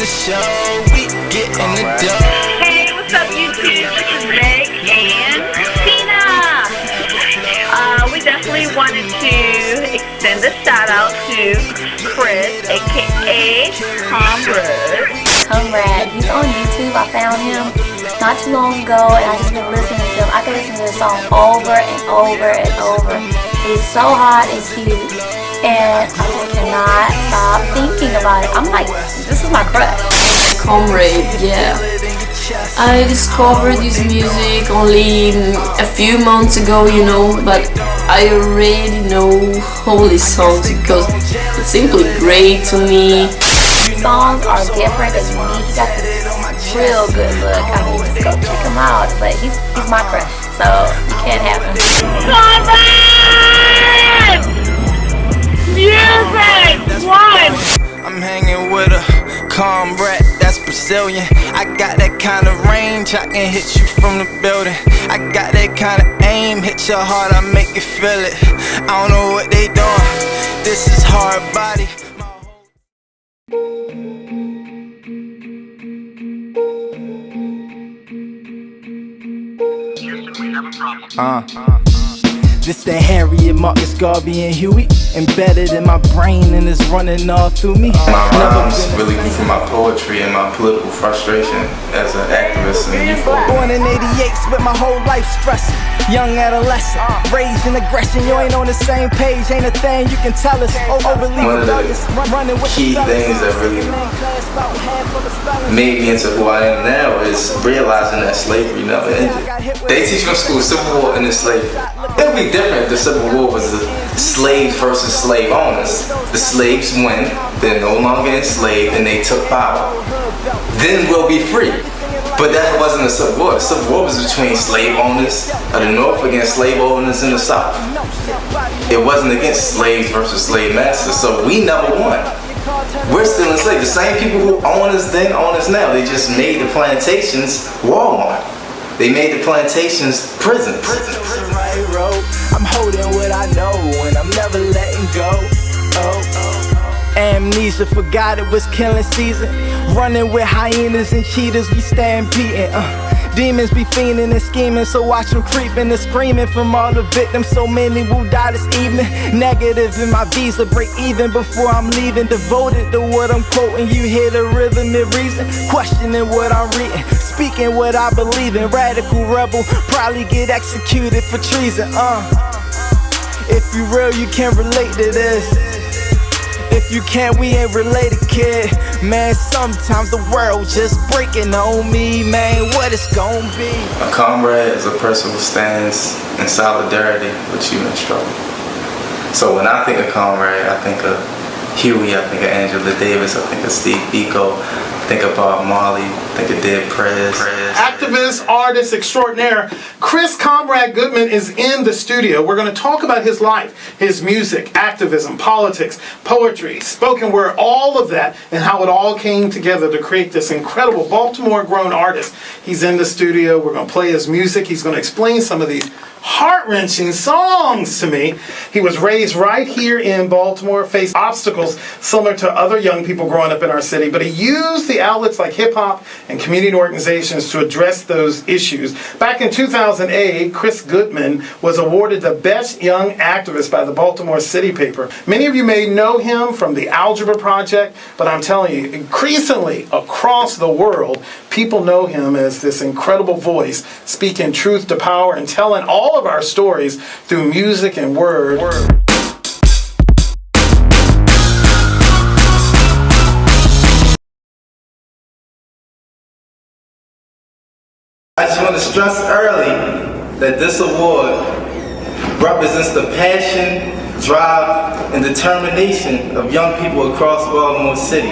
the show, we get in the dough. Hey, what's up YouTube? This is Meg and Tina. We definitely wanted to extend a shout out to Chris, aka Comrade. He's on YouTube. I found him not too long ago and I just been listening to him. I can listen to this song over and over and over. He's so hot and cute and I just cannot stop thinking about it. I'm like, this is my crush. Comrade, yeah. I discovered his music only a few months ago, you know, but I already know all his songs because it's simply great to me. Songs are different and unique. He got this real good look. I mean, just go check him out. But he's my crush, so you can't have him. Comrade! Music! One! I'm hanging with a comrade that's Brazilian. I got that kind of range, I can hit you from the building. I got that kind of aim, hit your heart, I make you feel it. I don't know what they doing, this is hard body. This the Harriet, Marcus, Garvey, and Huey, embedded in my brain and it's running all through me. My rhymes really come from my poetry and my political frustration as an activist in the youth. Born in '88, spent my whole life stressing. Young adolescent, raised in aggression. You ain't on the same page, ain't a thing you can tell us. Overly rebellious, running with key things that really made me into who I am now is realizing that slavery never ended. They teach from school Civil War and slavery. It would be different if the Civil War was the slaves versus slave owners. The slaves win, they're no longer enslaved, and they took power. Then we'll be free. But that wasn't the Civil War. The Civil War was between slave owners of the North against slave owners in the South. It wasn't against slaves versus slave masters, so we never won. We're still enslaved. The same people who own us then own us now. They just made the plantations Walmart. They made the plantations prisons. I'm holding what I know and I'm never letting go. Amnesia, forgot it was killing season. Running with hyenas and cheetahs, we stampeding. Demons be fiending and scheming, so watch them creeping and screaming from all the victims. So many will die this evening. Negative in my visa, break even before I'm leaving. Devoted to what I'm quoting, you hear the rhythm and reason. Questioning what I'm reading, speaking what I believe in. Radical rebel, probably get executed for treason. If you real, you can relate to this. If you can't, we ain't related, kid. Man, sometimes the world just breaking on me, man. What it's gonna be? A comrade is a person who stands in solidarity with you in struggle. So when I think of comrade, I think of Huey, I think of Angela Davis, I think of Steve Biko, I think of Bob Marley, I think of Dead Prez. Activist, artist extraordinaire, Chris Comrade Goodman is in the studio. We're going to talk about his life, his music, activism, politics, poetry, spoken word, all of that, and how it all came together to create this incredible Baltimore-grown artist. He's in the studio. We're going to play his music. He's going to explain some of these heart-wrenching songs to me. He was raised right here in Baltimore, faced obstacles similar to other young people growing up in our city, but he used the outlets like hip-hop and community organizations to address those issues. Back in 2008, Chris Goodman was awarded the Best Young Activist by the Baltimore City paper. Many of you may know him from the Algebra Project, but I'm telling you, increasingly across the world, people know him as this incredible voice, speaking truth to power and telling all of our stories through music and word. I just want to stress early that this award represents the passion, drive, and determination of young people across Baltimore City.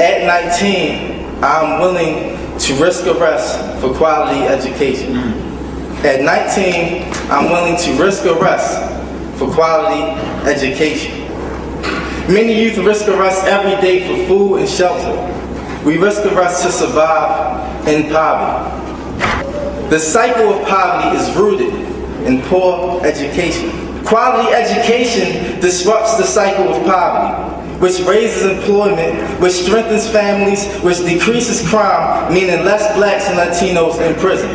At 19, I'm willing to risk arrest for quality education. At 19, I'm willing to risk arrest for quality education. Many youth risk arrest every day for food and shelter. We risk arrest to survive in poverty. The cycle of poverty is rooted in poor education. Quality education disrupts the cycle of poverty. which raises employment, which strengthens families, which decreases crime, meaning less blacks and Latinos in prison.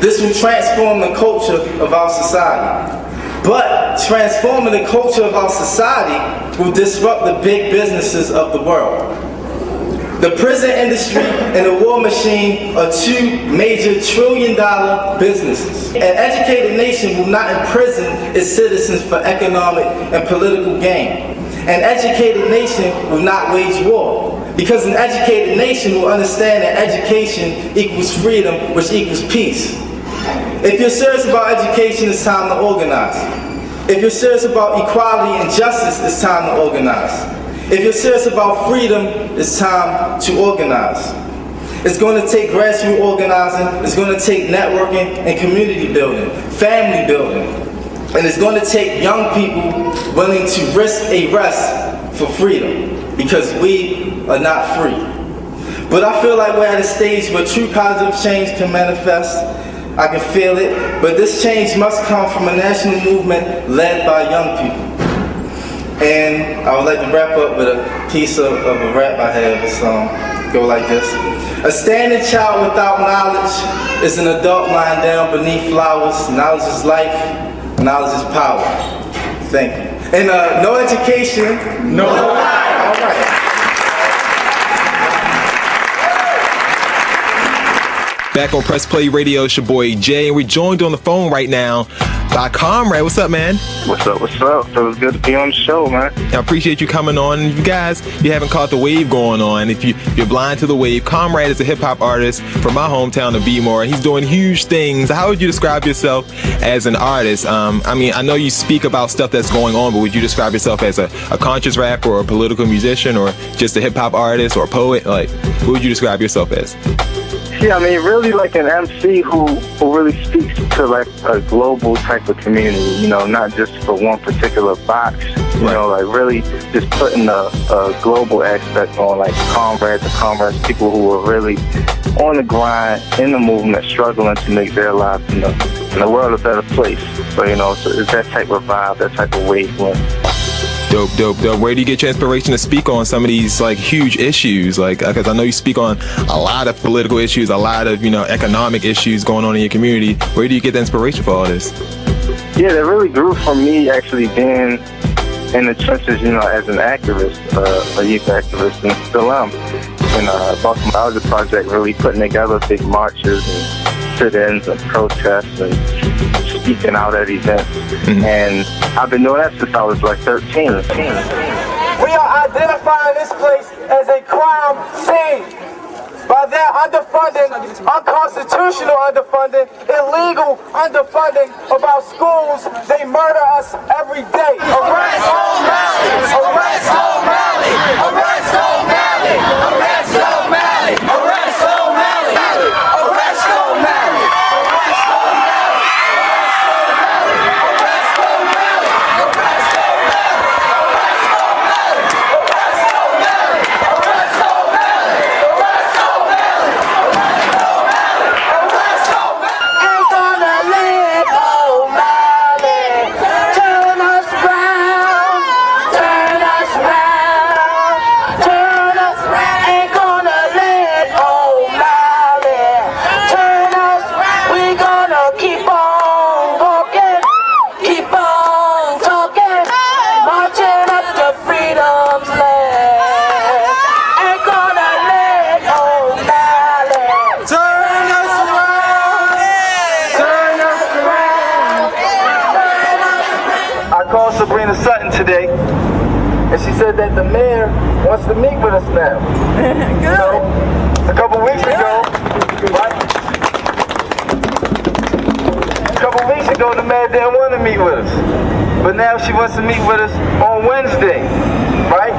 This will transform the culture of our society. But transforming the culture of our society will disrupt the big businesses of the world. The prison industry and the war machine are two major trillion-dollar businesses. An educated nation will not imprison its citizens for economic and political gain. An educated nation will not wage war, because an educated nation will understand that education equals freedom, which equals peace. If you're serious about education, it's time to organize. If you're serious about equality and justice, it's time to organize. If you're serious about freedom, it's time to organize. It's going to take grassroots organizing, it's going to take networking and community building, family building, and it's going to take young people willing to risk arrest for freedom, because we are not free. But I feel like we're at a stage where true positive change can manifest. I can feel it, but this change must come from a national movement led by young people. And I would like to wrap up with a piece of a rap I have. It's go like this. A standing child without knowledge is an adult lying down beneath flowers. Knowledge is life, knowledge is power. Thank you. And no education, no life. All right. Back on Press Play Radio, it's your boy Jay, and we're joined on the phone right now by Comrade. What's up, man? What's up, what's up? It was good to be on the show, man. I appreciate you coming on. And you guys, you haven't caught the wave going on. If you're blind to the wave, Comrade is a hip-hop artist from my hometown of Bmore, and he's doing huge things. How would you describe yourself as an artist? I mean, I know you speak about stuff that's going on, but would you describe yourself as a conscious rapper or a political musician or just a hip-hop artist or a poet? Like, what would you describe yourself as? Yeah, I mean, really like an MC who really speaks to like a global type of community, you know, not just for one particular box, you know, like really just putting a global aspect on, like Comrade, the Comrades, people who are really on the grind, in the movement, struggling to make their lives, you know, in the world a better place. So, you know, so it's that type of vibe, that type of wavelength. Dope. Where do you get your inspiration to speak on some of these like huge issues? Like, because I know you speak on a lot of political issues, a lot of, you know, economic issues going on in your community. Where do you get the inspiration for all this? Yeah, that really grew from me actually being in the trenches, you know, as an activist, a youth activist, and still am. And Boston Biology Project really putting together big marches and sit-ins and protests and speaking out at events. And I've been doing that since I was like 13. We are identifying this place as a crime scene. By their underfunding, unconstitutional underfunding, illegal underfunding of our schools, they murder us every day. Arrest O'Malley! Arrest O'Malley! Arrest O'Malley! Arrest O'Malley! Arrest O'Malley! Arrest O'Malley! Today, and she said that the mayor wants to meet with us now. You know, a couple weeks ago, right? A couple weeks ago, the mayor didn't want to meet with us, but now she wants to meet with us on Wednesday, right?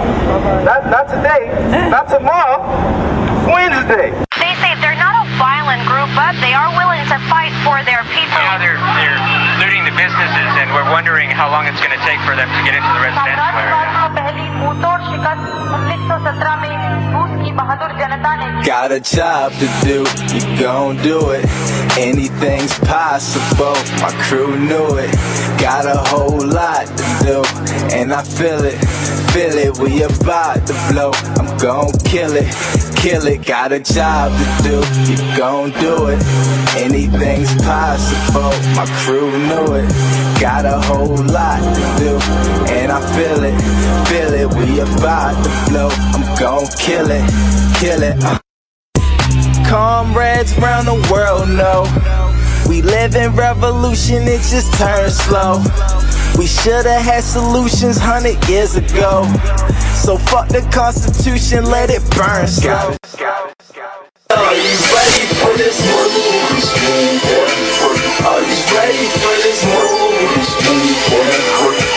Not today, not tomorrow, Wednesday. They say they're not a violent group, but they are willing to fight for their people. Now they're looting the businesses, and we're wondering how long it's going to take for them to get into the residential area. Got a job to do, you gon' do it. Anything's possible, my crew knew it. Got a whole lot to do, and I feel it, we about to blow. I'm gon' kill it, got a job to do, you gon' do it. Anything's possible, my crew knew it. Got a whole lot to do, and I feel it, we about to blow. I'm gon' kill it. Comrades round the world know we live in revolution, it just turns slow. We shoulda had solutions 100 years ago. So fuck the Constitution, let it burn slow. Are you ready for this move? Are you ready for this move?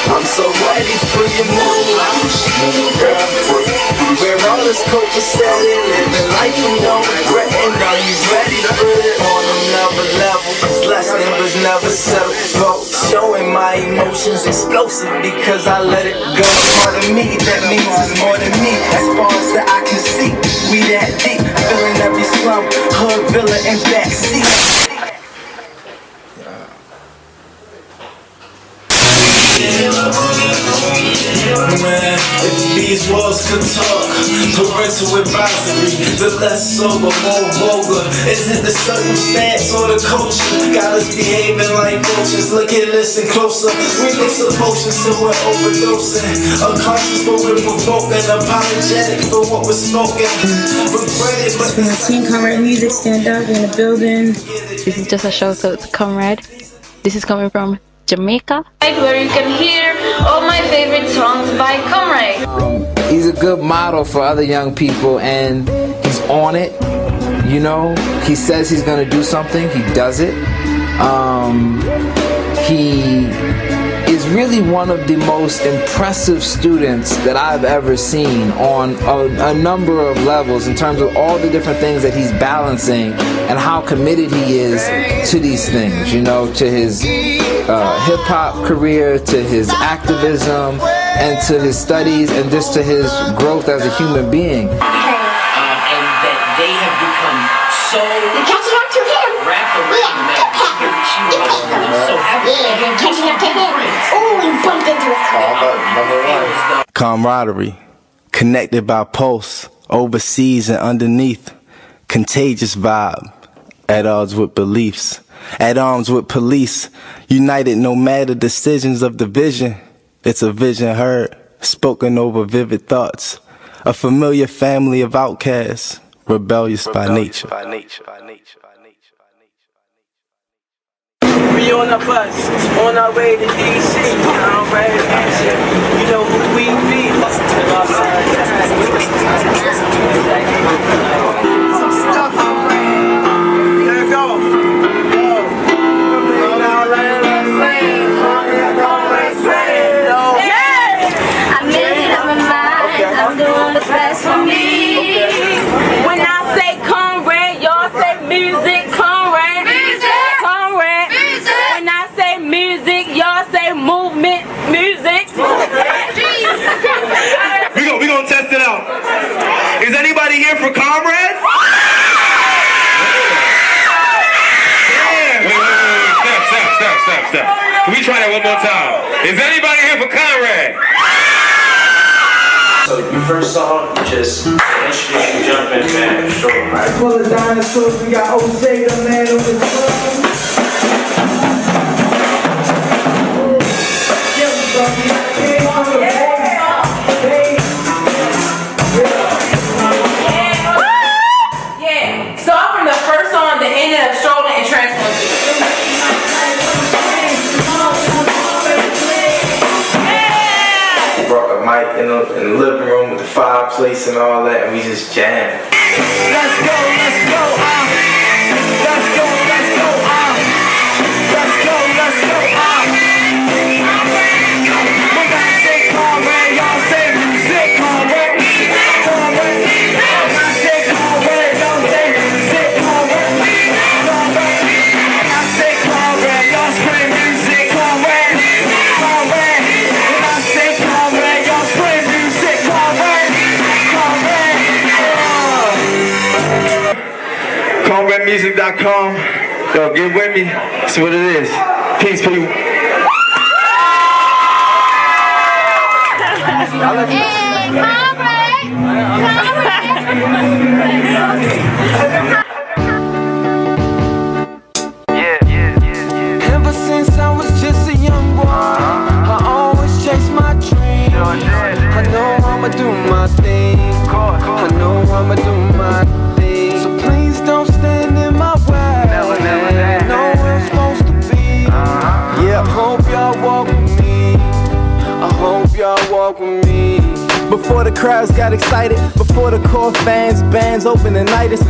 I'm so ready for your move, girl. Where all this copacetic, living life with no regret. And are you ready to put it on another level? Cause lesson was never settled. Showing my emotions explosive because I let it go. Part of me, that means it's more than me. As far as that I can see, we that deep. Feeling every slum, hood, villa, and backseat. If these walls could talk, parental advisory, the less sober, more vulgar. Isn't the circumstance or the culture got us behaving like vultures? Look at, listen closer. We mix emotions so we're overdosing. Unconscious, spoken, provoking, apologetic for what was spoken. Regretted, but Team Comrade Music, stand up in the building. This is just a shout out to Comrade. This is coming from Jamaica, where you can hear all my favorite songs by Comrade. He's a good model for other young people, and he's on it. You know, he says he's gonna do something, he does it. He is really one of the most impressive students that I've ever seen on a number of levels in terms of all the different things that he's balancing and how committed he is to these things, you know, to his hip-hop career, to his activism, and to his studies, and just to his growth as a human being. And that they have become so wrapped around that I'm so happy. Comradery, connected by pulse, overseas and underneath. Contagious vibe, at odds with beliefs. At arms with police, united no matter decisions of division. It's a vision heard, spoken over vivid thoughts. A familiar family of outcasts, rebellious by nature. We on a bus, on our way to DC, you know who we be. There we go. I'm doing what's best for me. When I say Comrade, y'all say music. Comrade, Comrade. When I say music, y'all say movement. Music. We gonna test it out. Is anybody here for Comrade? Yeah. Wait. Step. Can we try that one more time? Is anybody here for Comrade? So your first song, just introduce you, jump in, man, sure, right? Full of dinosaurs, we got OJ, the man on the drum. Yeah. Start from the first song, the ending of Strolling and Transforming. Brought a mic in the living room with the fireplace and all that, and we just jammed. Let's go, let's go, let's go, let's go, let's go, let's go, When I say Comrade, y'all say music, Comrade. Comrade. When I say Comrade, y'all say music, Comrade. Comrade. When I say Comrade, y'all scream music, Comrade. Comrade. When I say Comrade, y'all scream music, Comrade. Comrade. ComradeMusic.com. Yo, get with me. That's what it is. Peace, people. Ever since I was just a young boy, I always chased my dreams. I know I'ma do my thing. I know I'ma do my thing. So please don't stand in my way. I know where I'm supposed to be. Yeah, I hope y'all walk with me. I hope y'all walk with me. Before the crowds got excited, before the core fans, bands open the nightest.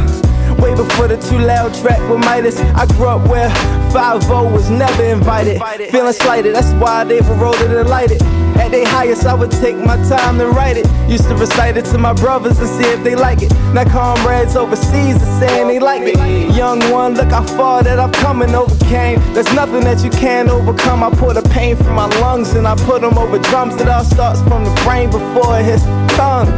Way before the Too Loud track with Midas. I grew up where 5-0 was never invited. Feeling slighted, that's why they were rolling and lighted. At their highest, I would take my time to write it. Used to recite it to my brothers and see if they like it. Now comrades overseas are saying they like it. Young one, look how far that I've come and overcame. There's nothing that you can't overcome. I pour the pain from my lungs and I put them over drums. It all starts from the brain before it hits the tongue.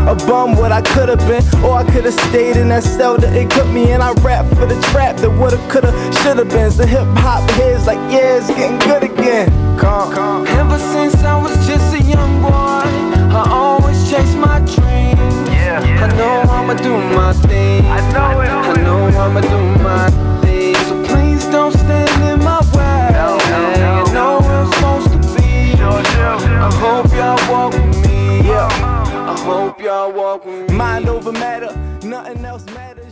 A bum what I could've been, or I could've stayed in that cell that it took me. And I rap for the trap that would've, could've, should've been. The hip hop heads like, yeah, it's getting good again. Ever since I was just a young boy, I always chased my dreams. I know I'ma do my thing. I know I'ma do my thing. So please don't stand in my way. I know where I'm supposed to be. I hope y'all walk with me. I hope y'all walk with me. Mind over matter, nothing else matters.